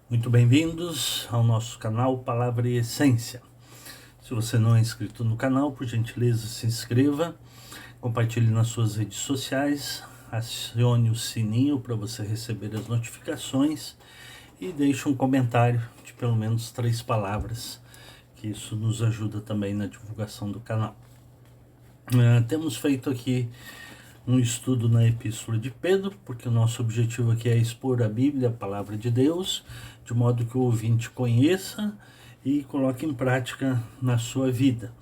Muito bem-vindos ao nosso canal Palavra e Essência. Se você não é inscrito no canal, por gentileza se inscreva, compartilhe nas suas redes sociais, acione o sininho para você receber as notificações e deixe um comentário de pelo menos 3 palavras, que isso nos ajuda também na divulgação do canal. Temos feito aqui um estudo na Epístola de Pedro, porque o nosso objetivo aqui é expor a Bíblia, a Palavra de Deus, de modo que o ouvinte conheça e coloque em prática na sua vida.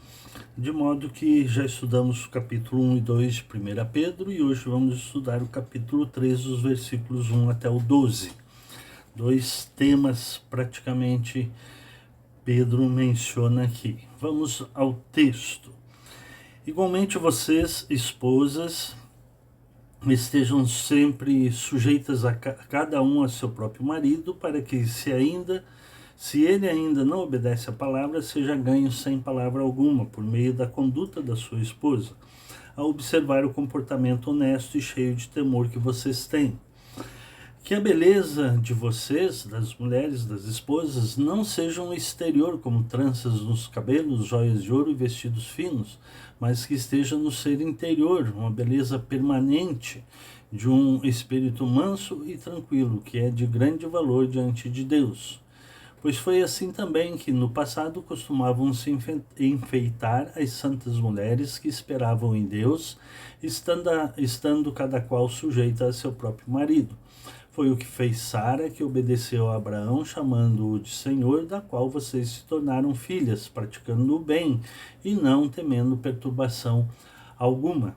De modo que já estudamos o capítulo 1 e 2 de 1 Pedro e hoje vamos estudar o capítulo 3, os versículos 1 até o 12. 2 temas praticamente Pedro menciona aqui. Vamos ao texto. Igualmente vocês, esposas, estejam sempre sujeitas a cada um a seu próprio marido, para que se ele ainda não obedece à palavra, seja ganho sem palavra alguma, por meio da conduta da sua esposa, a observar o comportamento honesto e cheio de temor que vocês têm. Que a beleza de vocês, das mulheres, das esposas, não seja um exterior como tranças nos cabelos, joias de ouro e vestidos finos, mas que esteja no ser interior, uma beleza permanente de um espírito manso e tranquilo, que é de grande valor diante de Deus. Pois foi assim também que no passado costumavam se enfeitar as santas mulheres que esperavam em Deus, estando cada qual sujeita a seu próprio marido. Foi o que fez Sara, que obedeceu a Abraão, chamando-o de Senhor, da qual vocês se tornaram filhas, praticando o bem e não temendo perturbação alguma.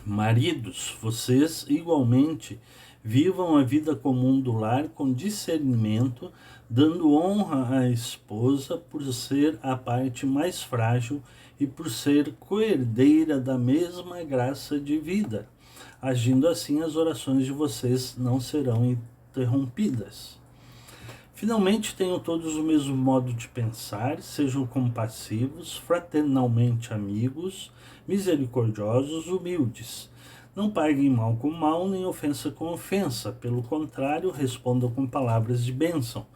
Maridos, vocês igualmente vivam a vida comum do lar com discernimento, dando honra à esposa por ser a parte mais frágil e por ser coerdeira da mesma graça de vida. Agindo assim, as orações de vocês não serão interrompidas. Finalmente, tenham todos o mesmo modo de pensar, sejam compassivos, fraternalmente amigos, misericordiosos, humildes. Não paguem mal com mal, nem ofensa com ofensa. Pelo contrário, respondam com palavras de bênção,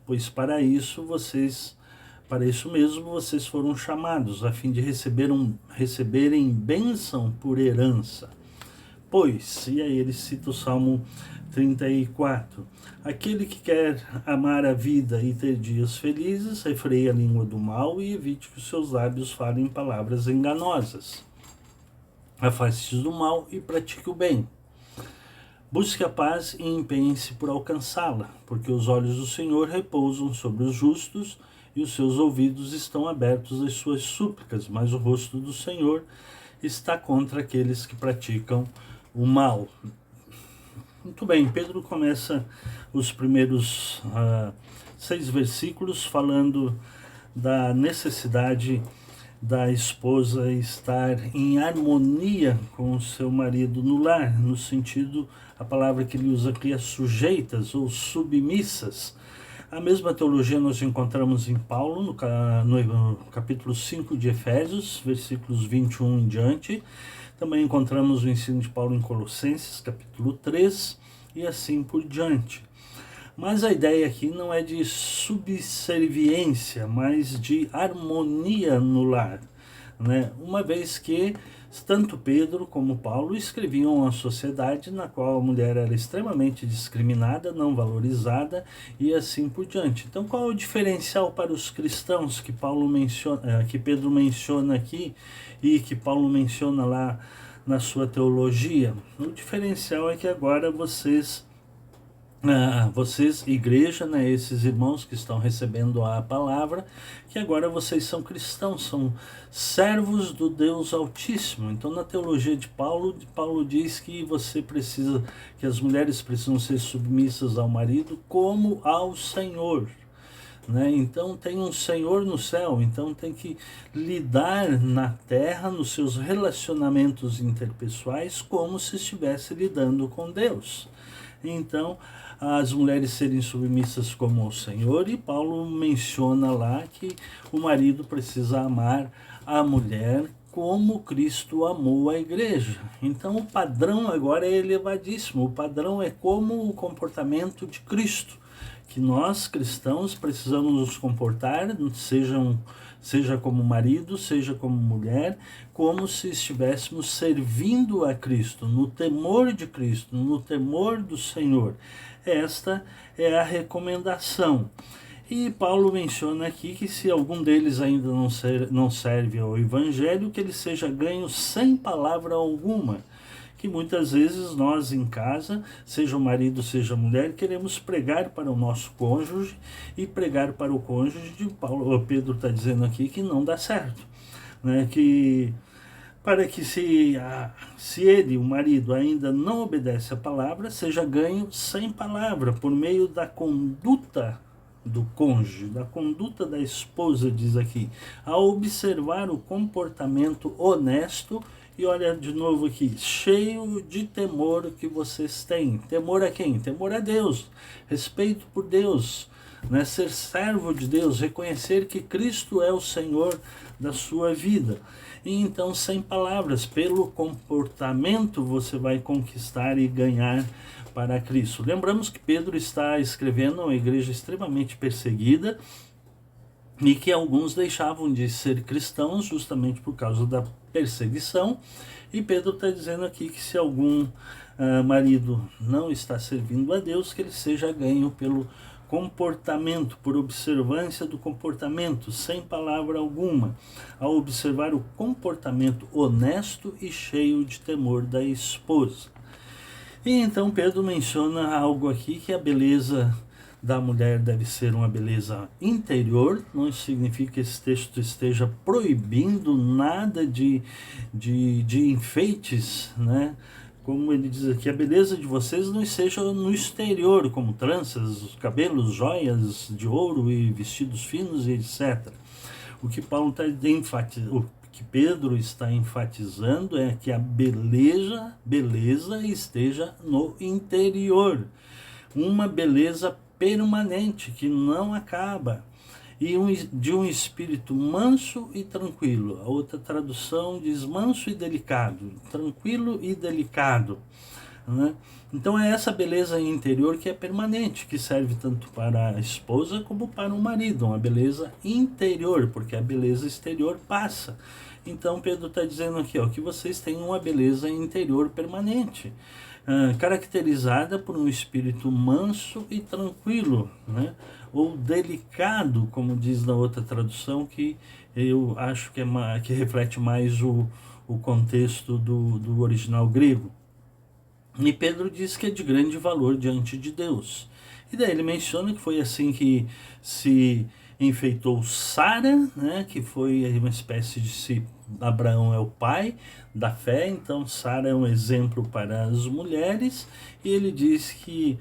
pois para isso mesmo vocês foram chamados, a fim de receberem bênção por herança. Pois, e aí ele cita o Salmo 34, aquele que quer amar a vida e ter dias felizes, refreie a língua do mal e evite que os seus lábios falem palavras enganosas. Afaste-se do mal e pratique o bem. Busque a paz e empenhe-se por alcançá-la, porque os olhos do Senhor repousam sobre os justos e os seus ouvidos estão abertos às suas súplicas, mas o rosto do Senhor está contra aqueles que praticam o mal. Muito bem, Pedro começa os primeiros 6 versículos falando da necessidade da esposa estar em harmonia com o seu marido no lar, no sentido, a palavra que ele usa aqui é sujeitas ou submissas. A mesma teologia nós encontramos em Paulo, no capítulo 5 de Efésios, versículos 21 em diante. Também encontramos o ensino de Paulo em Colossenses, capítulo 3, e assim por diante. Mas a ideia aqui não é de subserviência, mas de harmonia no lar, né? Uma vez que tanto Pedro como Paulo escreviam uma sociedade na qual a mulher era extremamente discriminada, não valorizada e assim por diante. Então, qual é o diferencial para os cristãos que que Pedro menciona aqui e que Paulo menciona lá na sua teologia? O diferencial é que agora vocês, igreja, né, esses irmãos que estão recebendo a palavra, que agora vocês são cristãos, são servos do Deus Altíssimo. Então, na teologia de Paulo diz que que as mulheres precisam ser submissas ao marido como ao Senhor, né? Então tem um Senhor no céu, então tem que lidar na terra, nos seus relacionamentos interpessoais, como se estivesse lidando com Deus. Então, as mulheres serem submissas como ao Senhor, e Paulo menciona lá que o marido precisa amar a mulher como Cristo amou a igreja. Então o padrão agora é elevadíssimo, o padrão é como o comportamento de Cristo, que nós cristãos precisamos nos comportar, seja como marido, seja como mulher, como se estivéssemos servindo a Cristo, no temor de Cristo, no temor do Senhor. Esta é a recomendação. E Paulo menciona aqui que se algum deles ainda não serve ao Evangelho, que ele seja ganho sem palavra alguma. Que muitas vezes nós em casa, seja o marido, seja a mulher, queremos pregar para o nosso cônjuge, e pregar para o cônjuge, Pedro está dizendo aqui que não dá certo. Né? Para que se ele, o marido, ainda não obedece a palavra, seja ganho sem palavra, por meio da conduta do cônjuge, da conduta da esposa, diz aqui, a observar o comportamento honesto, e olha de novo aqui, cheio de temor que vocês têm. Temor a quem? Temor a Deus, respeito por Deus, né? Ser servo de Deus, reconhecer que Cristo é o Senhor da sua vida. E então, sem palavras, pelo comportamento você vai conquistar e ganhar para Cristo. Lembramos que Pedro está escrevendo a uma igreja extremamente perseguida e que alguns deixavam de ser cristãos justamente por causa da perseguição. E Pedro está dizendo aqui que se algum marido não está servindo a Deus, que ele seja ganho pelo comportamento, por observância do comportamento, sem palavra alguma, ao observar o comportamento honesto e cheio de temor da esposa. E então Pedro menciona algo aqui, que a beleza da mulher deve ser uma beleza interior. Não significa que esse texto esteja proibindo nada de enfeites, né? Como ele diz aqui, a beleza de vocês não seja no exterior, como tranças, cabelos, joias de ouro e vestidos finos e etc. O que Paulo está enfatizando, que Pedro está enfatizando é que a beleza esteja no interior. Uma beleza permanente, que não acaba. E de um espírito manso e tranquilo. A outra tradução diz manso e delicado. Tranquilo e delicado. Né? Então é essa beleza interior que é permanente, que serve tanto para a esposa como para o marido. Uma beleza interior, porque a beleza exterior passa. Então Pedro está dizendo aqui, ó, que vocês têm uma beleza interior permanente, caracterizada por um espírito manso e tranquilo, né? Ou delicado, como diz na outra tradução, que eu acho que reflete mais o contexto do original grego. E Pedro diz que é de grande valor diante de Deus. E daí ele menciona que foi assim que se enfeitou Sara, né, que foi uma espécie de Abraão é o pai da fé, então Sara é um exemplo para as mulheres, e ele diz que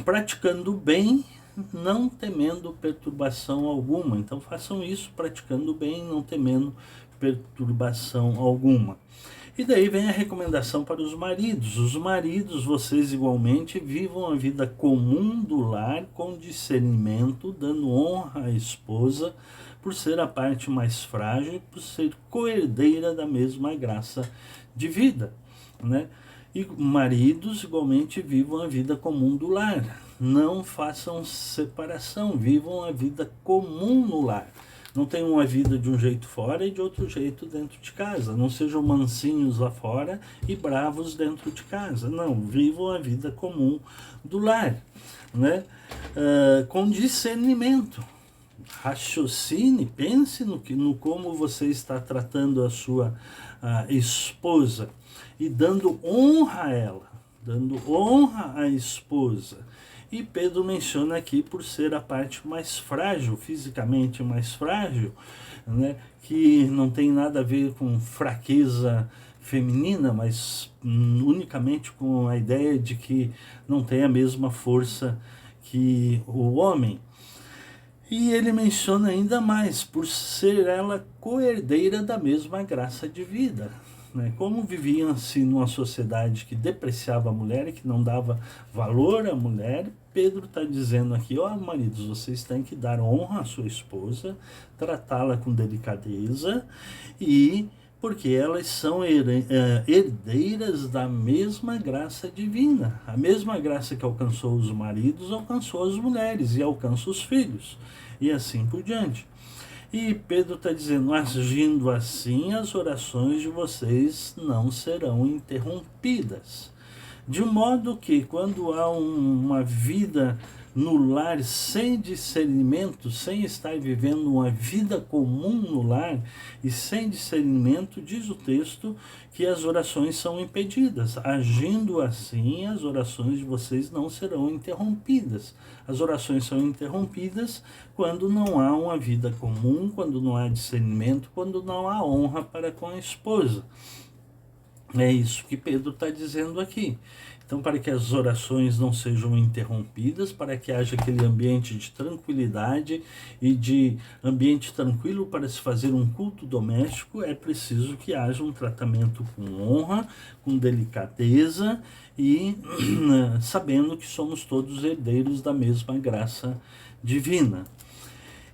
praticando bem, não temendo perturbação alguma. Então façam isso praticando bem, não temendo perturbação alguma. E daí vem a recomendação para os maridos. Os maridos, vocês igualmente, vivam a vida comum do lar com discernimento, dando honra à esposa, por ser a parte mais frágil e por ser coerdeira da mesma graça de vida, né? E maridos, igualmente, vivam a vida comum do lar. Não façam separação, vivam a vida comum no lar. Não tenham uma vida de um jeito fora e de outro jeito dentro de casa. Não sejam mansinhos lá fora e bravos dentro de casa. Não, vivam a vida comum do lar, né? Com discernimento. Raciocine, pense no como você está tratando a sua esposa e dando honra a ela, dando honra à esposa. E Pedro menciona aqui por ser a parte mais frágil, fisicamente mais frágil, né, que não tem nada a ver com fraqueza feminina, mas unicamente com a ideia de que não tem a mesma força que o homem. E ele menciona ainda mais, por ser ela coerdeira da mesma graça de vida. Né? Como viviam-se numa sociedade que depreciava a mulher e que não dava valor à mulher, Pedro está dizendo aqui, ó, maridos, vocês têm que dar honra à sua esposa, tratá-la com delicadeza e porque elas são herdeiras da mesma graça divina. A mesma graça que alcançou os maridos, alcançou as mulheres e alcança os filhos, e assim por diante. E Pedro está dizendo, agindo assim, as orações de vocês não serão interrompidas. De modo que, quando há uma vida no lar sem discernimento, sem estar vivendo uma vida comum no lar e sem discernimento, diz o texto que as orações são impedidas. Agindo assim, as orações de vocês não serão interrompidas. As orações são interrompidas quando não há uma vida comum, quando não há discernimento, quando não há honra para com a esposa. É isso que Pedro está dizendo aqui. Então, para que as orações não sejam interrompidas, para que haja aquele ambiente de tranquilidade e de ambiente tranquilo para se fazer um culto doméstico, é preciso que haja um tratamento com honra, com delicadeza e sabendo que somos todos herdeiros da mesma graça divina.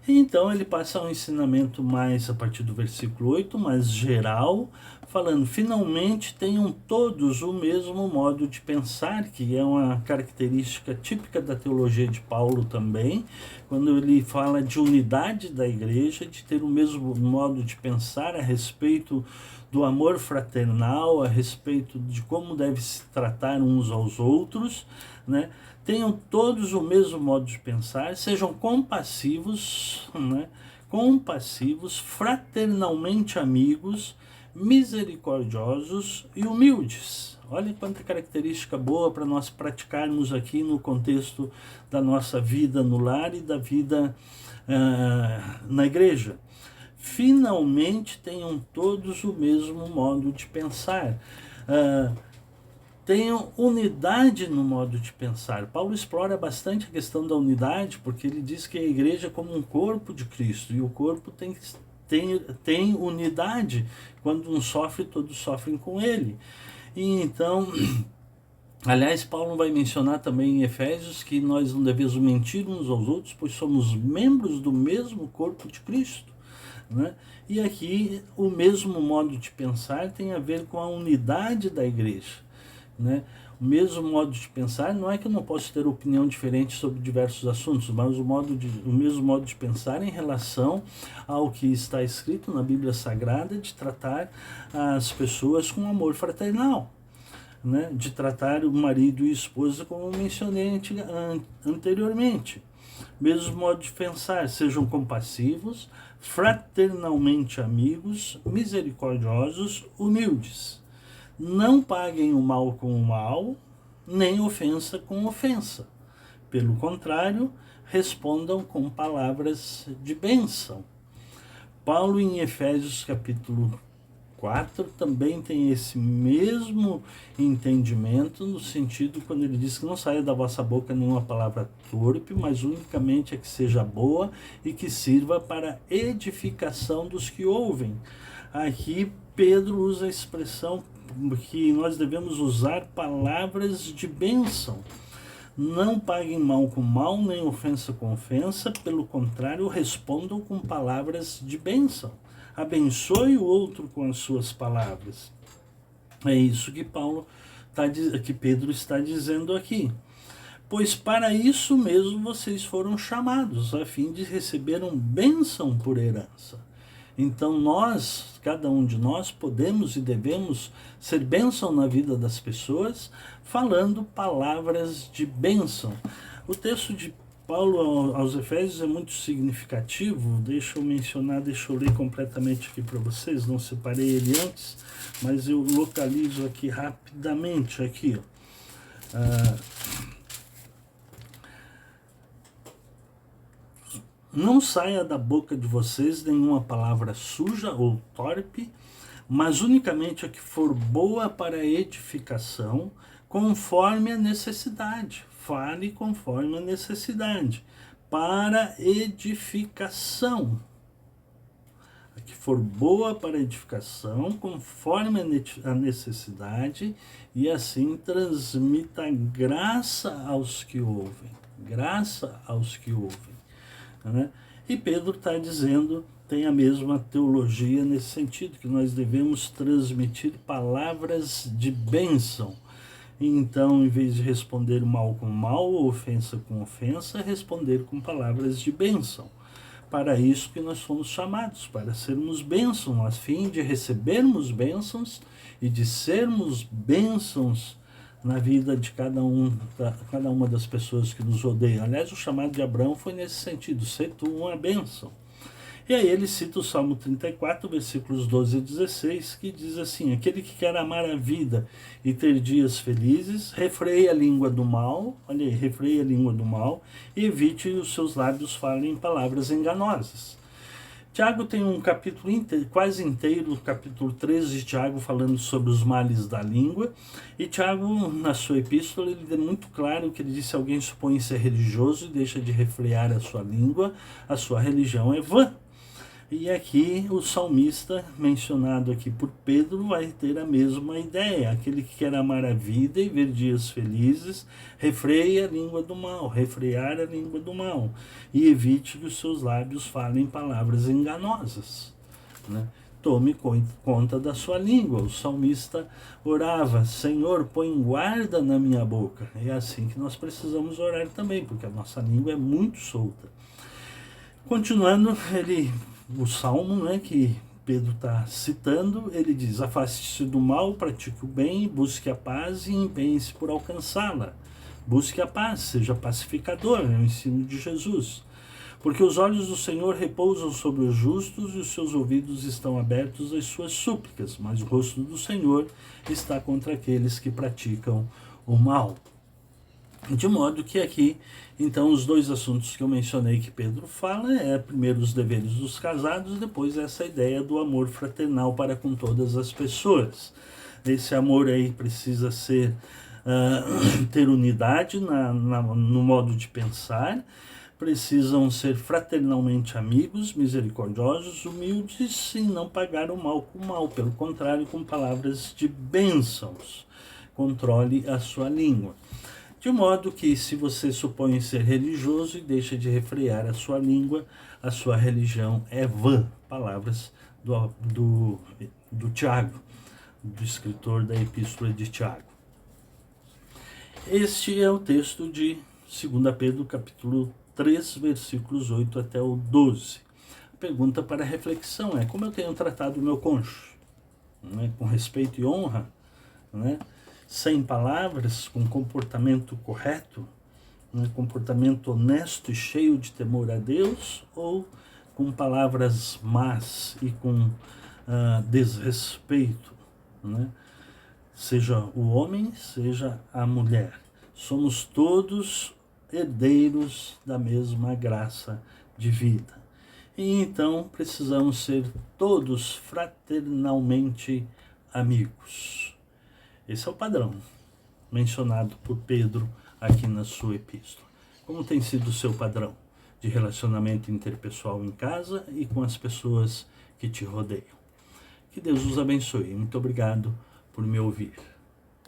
Então ele passa um ensinamento mais a partir do versículo 8, mais geral, falando, finalmente tenham todos o mesmo modo de pensar, que é uma característica típica da teologia de Paulo também, quando ele fala de unidade da igreja, de ter o mesmo modo de pensar a respeito do amor fraternal, a respeito de como deve se tratar uns aos outros, né? Tenham todos o mesmo modo de pensar, sejam compassivos, né? Compassivos, fraternalmente amigos, misericordiosos e humildes. Olha quanta característica boa para nós praticarmos aqui no contexto da nossa vida no lar e da vida na igreja. Finalmente tenham todos o mesmo modo de pensar. Tenham unidade no modo de pensar. Paulo explora bastante a questão da unidade, porque ele diz que a igreja é como um corpo de Cristo, e o corpo tem unidade. Quando um sofre, todos sofrem com ele. E então, aliás, Paulo vai mencionar também em Efésios que nós não devemos mentir uns aos outros, pois somos membros do mesmo corpo de Cristo. Né? E aqui o mesmo modo de pensar tem a ver com a unidade da igreja. Né? O mesmo modo de pensar, não é que eu não posso ter opinião diferente sobre diversos assuntos, mas o mesmo modo de pensar em relação ao que está escrito na Bíblia Sagrada, de tratar as pessoas com amor fraternal, né? De tratar o marido e a esposa como eu mencionei anteriormente. Mesmo modo de pensar, sejam compassivos, fraternalmente amigos, misericordiosos, humildes. Não paguem o mal com o mal, nem ofensa com ofensa. Pelo contrário, respondam com palavras de bênção. Paulo, em Efésios capítulo 4, também tem esse mesmo entendimento, no sentido quando ele diz que não saia da vossa boca nenhuma palavra torpe, mas unicamente a que seja boa e que sirva para edificação dos que ouvem. Aqui Pedro usa a expressão que nós devemos usar palavras de bênção. Não paguem mal com mal, nem ofensa com ofensa, pelo contrário, respondam com palavras de bênção. Abençoe o outro com as suas palavras. É isso que que Pedro está dizendo aqui. Pois para isso mesmo vocês foram chamados, a fim de receberam bênção por herança. Então nós, cada um de nós, podemos e devemos ser bênção na vida das pessoas, falando palavras de bênção. O texto de Paulo aos Efésios é muito significativo. Deixa eu ler completamente aqui para vocês, não separei ele antes, mas eu localizo aqui rapidamente, aqui, ó. Não saia da boca de vocês nenhuma palavra suja ou torpe, mas unicamente a que for boa para a edificação, conforme a necessidade. Fale conforme a necessidade, para edificação. A que for boa para a edificação, conforme a necessidade, e assim transmita graça aos que ouvem. Graça aos que ouvem. Né? E Pedro está dizendo tem a mesma teologia nesse sentido, que nós devemos transmitir palavras de bênção. Então, em vez de responder mal com mal, ofensa com ofensa, responder com palavras de bênção. Para isso que nós fomos chamados, para sermos bênçãos, a fim de recebermos bênçãos e de sermos bênçãos na vida de cada uma das pessoas que nos rodeiam. Aliás, o chamado de Abraão foi nesse sentido, ser tu uma bênção. E aí ele cita o Salmo 34, versículos 12 e 16, que diz assim: aquele que quer amar a vida e ter dias felizes, refreie a língua do mal, olha aí, refreie a língua do mal, e evite os seus lábios falem palavras enganosas. Tiago tem um capítulo quase inteiro, o capítulo 13 de Tiago, falando sobre os males da língua. E Tiago, na sua epístola, ele é muito claro que ele diz: se alguém supõe ser religioso e deixa de refrear a sua língua, a sua religião é vã. E aqui o salmista, mencionado aqui por Pedro, vai ter a mesma ideia. Aquele que quer amar a vida e ver dias felizes, refreia a língua do mal, refrear a língua do mal, e evite que os seus lábios falem palavras enganosas, né? Tome conta da sua língua. O salmista orava: Senhor, põe guarda na minha boca. É assim que nós precisamos orar também, porque a nossa língua é muito solta. Continuando, o salmo, né, que Pedro está citando, ele diz: afaste-se do mal, pratique o bem, busque a paz e empenhe-se por alcançá-la. Busque a paz, seja pacificador, é o ensino de Jesus. Porque os olhos do Senhor repousam sobre os justos e os seus ouvidos estão abertos às suas súplicas, mas o rosto do Senhor está contra aqueles que praticam o mal. De modo que aqui, então, os dois assuntos que eu mencionei que Pedro fala primeiro os deveres dos casados, depois essa ideia do amor fraternal para com todas as pessoas. Esse amor aí precisa ter unidade no modo de pensar, precisam ser fraternalmente amigos, misericordiosos, humildes e não pagar o mal com o mal, pelo contrário, com palavras de bênçãos. Controle a sua língua. De modo que, se você supõe ser religioso e deixa de refrear a sua língua, a sua religião é vã. Palavras do Tiago, do escritor da Epístola de Tiago. Este é o texto de 2 Pedro, capítulo 3, versículos 8 até o 12. A pergunta para reflexão é: como eu tenho tratado o meu cônjuge? Né? Com respeito e honra? Né? Sem palavras, com comportamento correto, comportamento honesto e cheio de temor a Deus, ou com palavras más e com desrespeito, né? Seja o homem, seja a mulher. Somos todos herdeiros da mesma graça de vida. E então precisamos ser todos fraternalmente amigos. Esse é o padrão mencionado por Pedro aqui na sua epístola. Como tem sido o seu padrão de relacionamento interpessoal em casa e com as pessoas que te rodeiam? Que Deus os abençoe. Muito obrigado por me ouvir.